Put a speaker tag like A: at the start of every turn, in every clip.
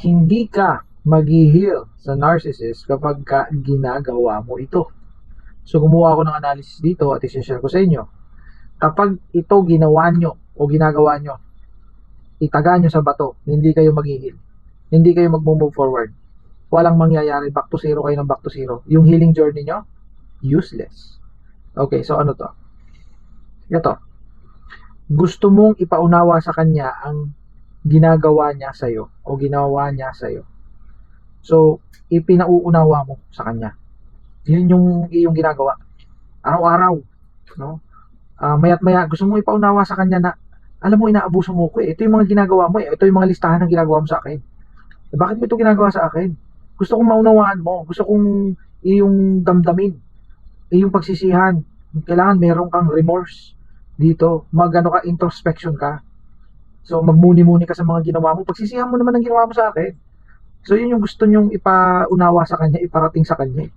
A: Hindi ka mag-heal sa narcissist kapag ginagawa mo ito. So gumawa ako ng analysis dito at i-share ko sa inyo. Kapag ito ginawa nyo o ginagawa nyo, itaga nyo sa bato, hindi kayo mag-heal. Hindi kayo mag-move forward. Walang mangyayari, back to zero kayo ng back to zero. Yung healing journey nyo, useless. Okay, so ano to? Ito. Gusto mong ipaunawa sa kanya ang ginagawa niya sa'yo o ginawa niya sa'yo. So, ipinauunawa mo sa kanya. Yun yung iyong ginagawa. Araw-araw. No? Maya't maya, gusto mong ipaunawa sa kanya na, alam mo, inaabuso mo ko eh. Ito yung mga ginagawa mo eh. Ito yung mga listahan ng ginagawa mo sa akin. Eh, bakit mo ito ginagawa sa akin? Gusto kong maunawaan mo. Gusto kong iyong damdamin. Iyong pagsisihan. Kailangan meron kang remorse dito. Magano ka, introspection ka. So, magmuni-muni ka sa mga ginawa mo. Pagsisihan mo naman ang ginawa mo sa akin. So, yun yung gusto nyong ipaunawa sa kanya, iparating sa kanya.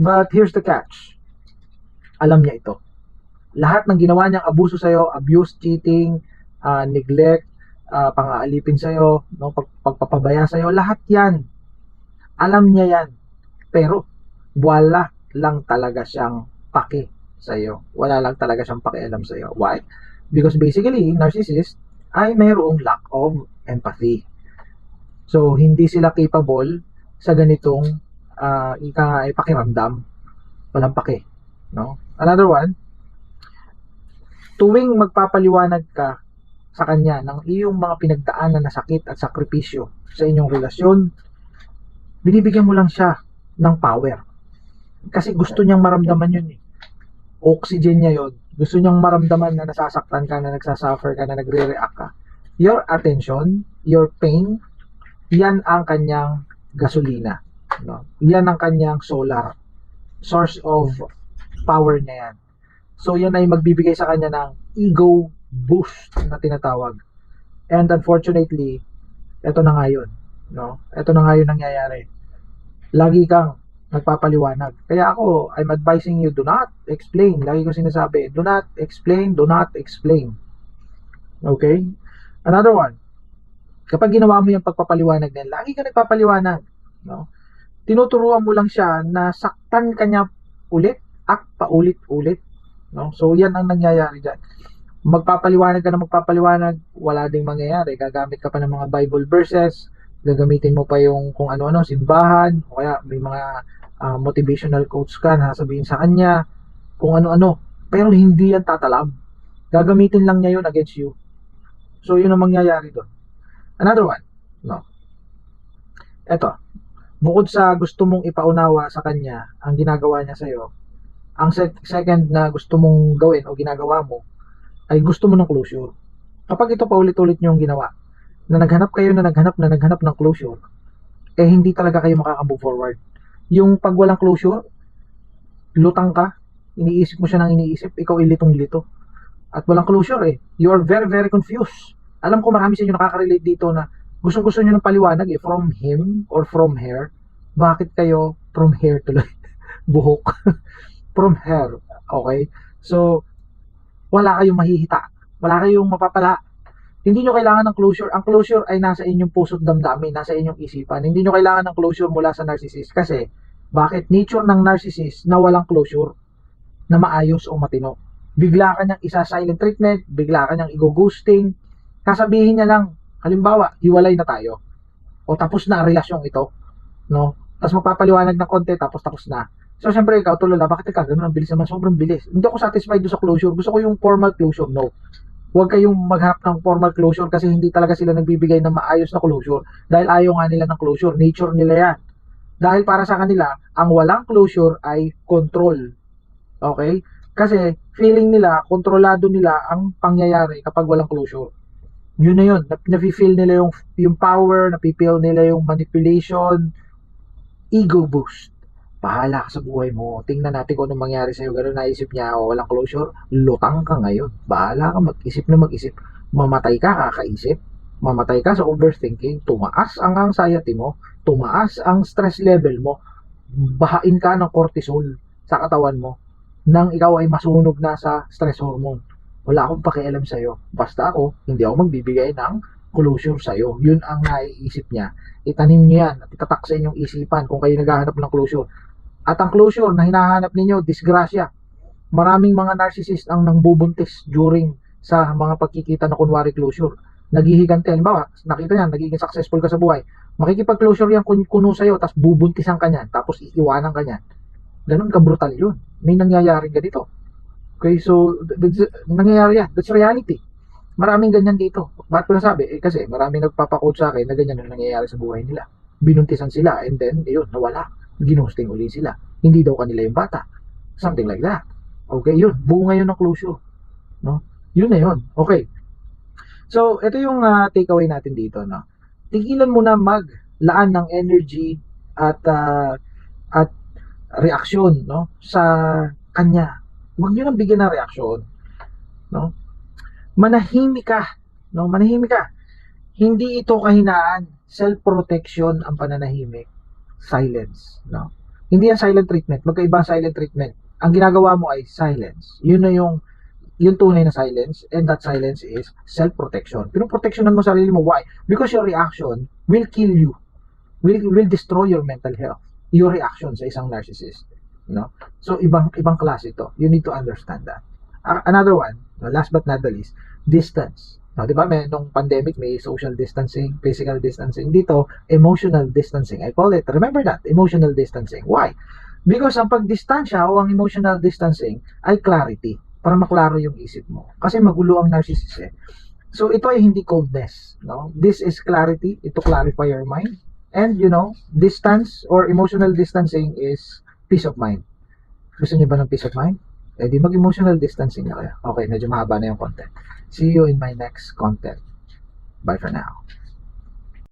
A: But here's the catch. Alam niya ito. Lahat ng ginawa niyang abuso sa'yo, abuse, cheating, neglect, pang-aalipin sa'yo, no, pagpapabaya sa'yo, lahat yan. Alam niya yan. Pero, wala lang talaga siyang pake sa'yo. Wala lang talaga siyang pakialam sa'yo. Why? Because basically, narcissist ay mayroong lack of empathy. So, hindi sila capable sa ganitong pakiramdam. Walang pake. No? Another one, tuwing magpapaliwanag ka sa kanya ng iyong mga pinagdaanan na sakit at sakripisyo sa inyong relasyon, binibigyan mo lang siya ng power. Kasi gusto niyang maramdaman yun eh. Oxygen niya yun. Gusto niyang maramdaman na nasasaktan ka, na nagsasuffer ka, na nagre-react ka. Your attention, your pain, yan ang kanyang gasolina. No? Yan ang kanyang solar. Source of power niya yan. So, yan ay magbibigay sa kanya ng ego boost na tinatawag. And unfortunately, ito na nga yun. No? Ito na nga yun nangyayari. Lagi kang nagpapaliwanag. Kaya ako, I'm advising you, do not explain. Lagi ko sinasabi, do not explain, do not explain. Okay? Another one, kapag ginawa mo yung pagpapaliwanag din, lagi ka nagpapaliwanag. No? Tinuturuan mo lang siya na saktan kanya ulit at paulit-ulit. No? So, yan ang nangyayari dyan. Magpapaliwanag ka na magpapaliwanag, wala ding mangyayari. Gagamit ka pa ng mga Bible verses, gagamitin mo pa yung kung ano-ano, simbahan, o kaya may mga motivational quotes ka na sabihin sa kanya, kung ano-ano. Pero hindi yan tatalab. Gagamitin lang niya yun against you. So, yun ang mangyayari doon. Another one. No. Eto. Bukod sa gusto mong ipaunawa sa kanya ang ginagawa niya sa'yo, ang second na gusto mong gawin o ginagawa mo ay gusto mo ng closure. Kapag ito paulit-ulit niyo yung ginawa, na naghanap ng closure, eh hindi talaga kayo makaka-move forward. Yung pag walang closure, lutang ka, iniisip mo siya ng iniisip, ikaw ilitong-lito. At walang closure eh. You are very, very confused. Alam ko marami sa inyo nakaka-relate dito na gusto nyo ng paliwanag eh, from him or from her. Bakit kayo from hair tuloy? Buhok. From hair. Okay? So, wala kayong mahihita. Wala kayong mapapala. Hindi nyo kailangan ng closure. Ang closure ay nasa inyong puso't damdamin, nasa inyong isipan. Hindi nyo kailangan ng closure mula sa narcissist. Kasi, bakit? Nature ng narcissist na walang closure, na maayos o matino. Bigla ka niyang isa-silent treatment, bigla ka niyang i-ghosting, sasabihin niya lang, halimbawa, hiwalay na tayo. O tapos na ang relasyong ito. No? Tapos magpapaliwanag ng konti, tapos na. So, syempre, ikaw tulala, bakit ka ganun? Ang bilis naman, sobrang bilis. Hindi ako satisfied doon sa closure. Gusto ko yung formal closure. No. Huwag kayong maghanap ng formal closure kasi hindi talaga sila nagbibigay ng maayos na closure dahil ayaw nga nila ng closure. Nature nila yan. Dahil para sa kanila, ang walang closure ay control. Okay? Kasi feeling nila, kontrolado nila ang pangyayari kapag walang closure. Yun na yun. Nafe-feel nila yung power, nafe-feel nila yung manipulation, ego boost. Bahala ka sa buhay mo. Tingnan natin kung anong mangyari sa'yo. Ganun naisip niya, o walang closure, lutang ka ngayon. Bahala ka, mag-isip na mag-isip. Mamatay ka, kakaisip. Mamatay ka sa overthinking. Tumaas ang anxiety mo. Tumaas ang stress level mo. Bahain ka ng cortisol sa katawan mo nang ikaw ay masunog na sa stress hormone. Wala akong pakialam sa'yo. Basta ako, hindi ako magbibigay ng closure sa'yo. Yun ang naiisip niya. Itanim niyo yan at itatak sa inyong isipan kung kayo naghahanap ng closure. At ang closure na hinahanap ninyo, disgrasya. Maraming mga narcissist ang nangbubuntis during sa mga pagkikita na kunwari closure. Naghihigante. Halimbawa, nakita niya, nagiging successful ka sa buhay. Makikipag-closure yan kuno sa'yo, tapos bubuntisan ka niyan, tapos iiwanan ka niyan. Ganun ka-brutal yun. May nangyayaring ganito. Okay, so, nangyayari yan. That's reality. Maraming ganyan dito. Bakit ko nasabi? Kasi maraming nagpapakote sa akin na ganyan ang nangyayari sa buhay nila. Binuntisan sila and then, yun, nawala. Ginusting uli sila. Hindi daw kanila yung bata. Something like that. Okay, yun. Buo ngayon ng closure. No? Yun na yun. Okay. So, ito yung takeaway natin dito. No? Tigilan mo na maglaan ng energy at reaksyon, no, sa kanya. Huwag niyo nang bigyan ng reaksyon, no? Manahimik ka, no? Manahimik ka. Hindi ito kahinaan, self-protection ang pananahimik. Silence, no? Hindi yan silent treatment, magkaiba silent treatment. Ang ginagawa mo ay silence. Yun na yung tunay na silence, and that silence is self-protection. Pinoproteksyonan mo sarili mo. Why? Because your reaction will kill you. Will destroy your mental health. Your reaction sa isang narcissist. No? So, ibang klase ito. You need to understand that. Another one, last but not the least, distance. No, di ba, nung pandemic, may social distancing, physical distancing. Dito, emotional distancing. I call it, remember that, emotional distancing. Why? Because ang pagdistansya o ang emotional distancing ay clarity. Para maklaro yung isip mo. Kasi magulo ang narcissist eh. So, ito ay hindi coldness. No? This is clarity. Ito clarify your mind. And, you know, distance or emotional distancing is peace of mind. Gusto niyo ba ng peace of mind? Eh, di mag-emotional distancing na kayo. Okay, medyo mahaba na yung content. See you in my next content. Bye for now.